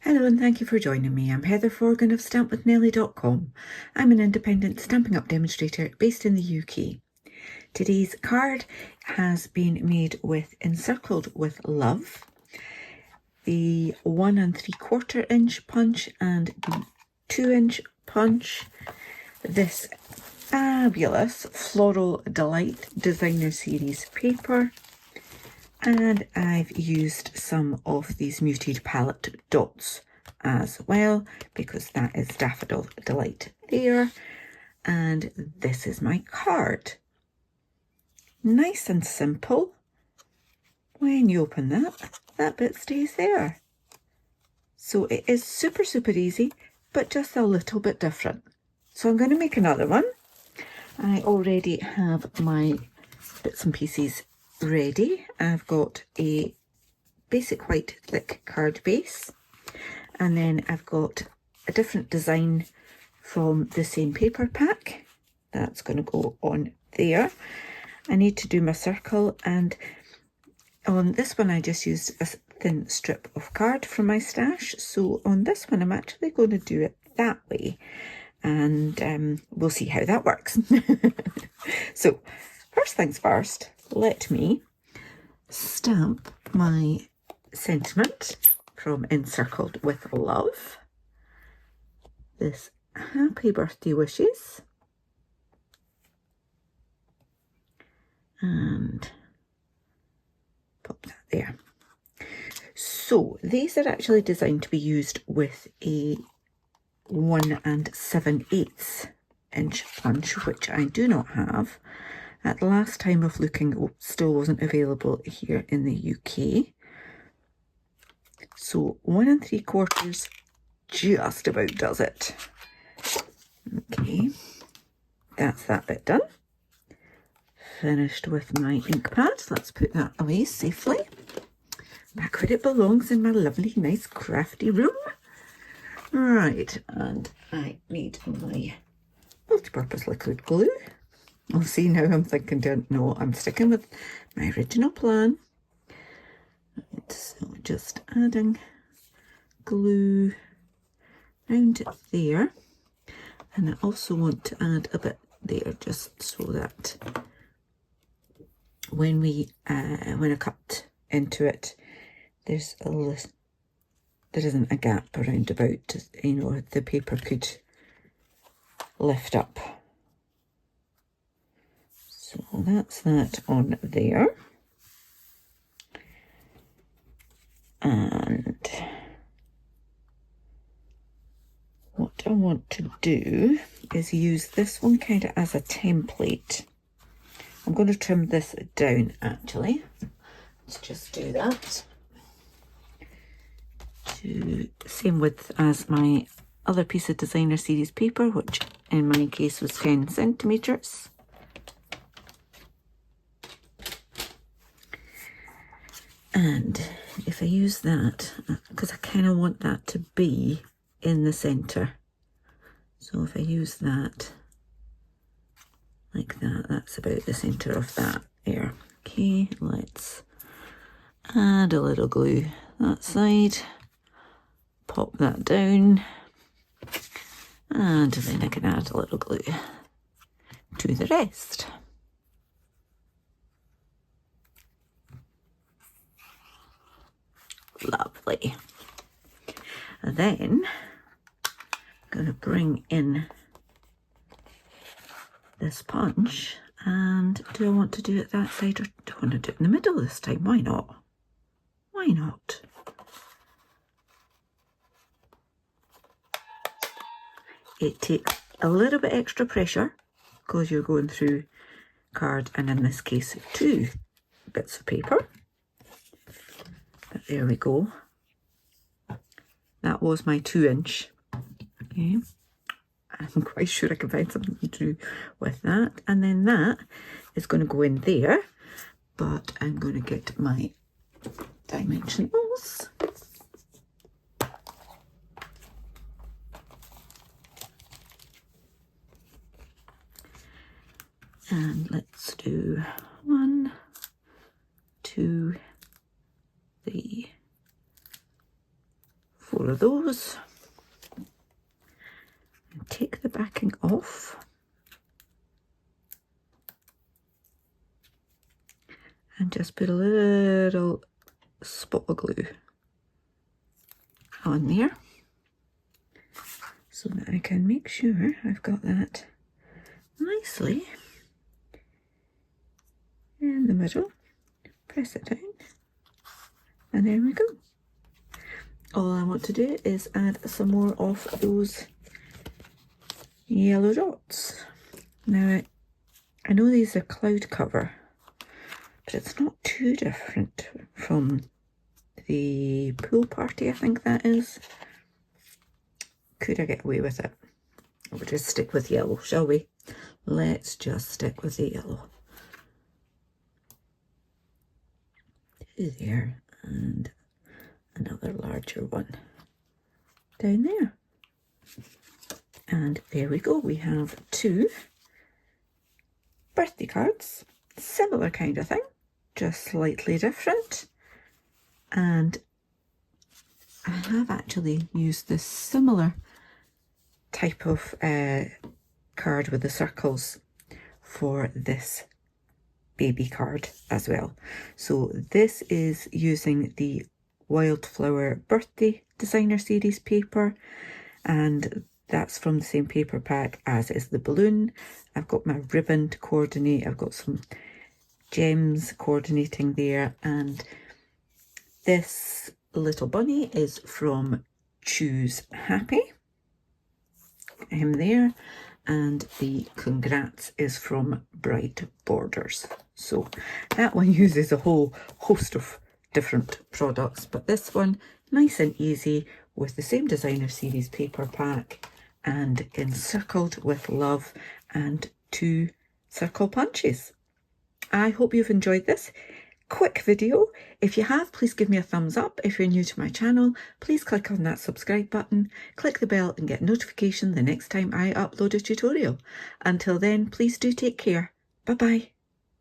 Hello and thank you for joining me. I'm Heather Forgan of stampwithnellie.com. I'm an independent Stampin' Up demonstrator based in the UK. Today's card has been made with Encircled with Love, the 1 3/4 inch punch and the 2-inch punch, this fabulous Floral Delight Designer Series paper, and I've used some of these muted palette dots as well, because that is Daffodil Delight there. And this is my card. Nice and simple. When you open that bit stays there. So it is super, super easy, but just a little bit different. So I'm going to make another one. I already have my bits and pieces ready. I've got a basic white thick card base, and then I've got a different design from the same paper pack that's going to go on there. I need to do my circle, and on this one I just used a thin strip of card from my stash, so on this one I'm actually going to do it that way, and we'll see how that works. So first things first, let me stamp my sentiment from Encircled with Love, this happy birthday wishes, and pop that there. So these are actually designed to be used with a 1 7/8 inch punch, which I do not have. At the last time of looking, still wasn't available here in the UK. So 1 3/4 just about does it. Okay, that's that bit done. Finished with my ink pad. Let's put that away safely. Back where it belongs in my lovely, nice, crafty room. Right, and I need my multi-purpose liquid glue. I'll see now I'm thinking, no, I'm sticking with my original plan. Right, so just adding glue round it there, and I also want to add a bit there just so that when I cut into it, there isn't a gap around about, the paper could lift up. So that's that on there. And what I want to do is use this one kind of as a template. I'm going to trim this down actually. Let's just do that. To the same width as my other piece of designer series paper, which in my case was 10 centimeters. And if I use that, because I kind of want that to be in the center, so if I use that like that, that's about the center of that there. Okay, let's add a little glue that side, pop that down, and then I can add a little glue to the rest. Lovely. And then I'm going to bring in this punch, and do I want to do it that side, or do I want to do it in the middle this time? Why not? Why not? It takes a little bit extra pressure because you're going through card, and in this case 2 bits of paper. But there we go. That was my 2-inch. Okay, I'm quite sure I can find something to do with that. And then that is going to go in there, but I'm going to get my dimensionals. And let's do 1, 2, 3, 4 of those. And take the backing off. And just put a little spot of glue on there so that I can make sure I've got that nicely in the middle. Press it down, and there we go. All I want to do is add some more of those yellow dots. Now, I know these are cloud cover, but it's not too different from the pool party, I think that is. Could I get away with it? We'll just stick with yellow, shall we? Let's just stick with the yellow. Two there, and another larger one down there. And there we go. We have 2 birthday cards. Similar kind of thing, just slightly different. And I have actually used this similar type of card with the circles for this baby card as well. So this is using the Wildflower Birthday Designer Series paper, and that's from the same paper pack as is the balloon. I've got my ribbon to coordinate, I've got some gems coordinating there, and this little bunny is from Choose Happy. Him there. And the congrats is from Bright Borders. So that one uses a whole host of different products, but this one nice and easy with the same Designer Series paper pack and Encircled With Love and 2 circle punches. I hope you've enjoyed this quick video. If you have, please give me a thumbs up. If you're new to my channel, please click on that subscribe button, click the bell and get notification the next time I upload a tutorial. Until then, please do take care. Bye bye.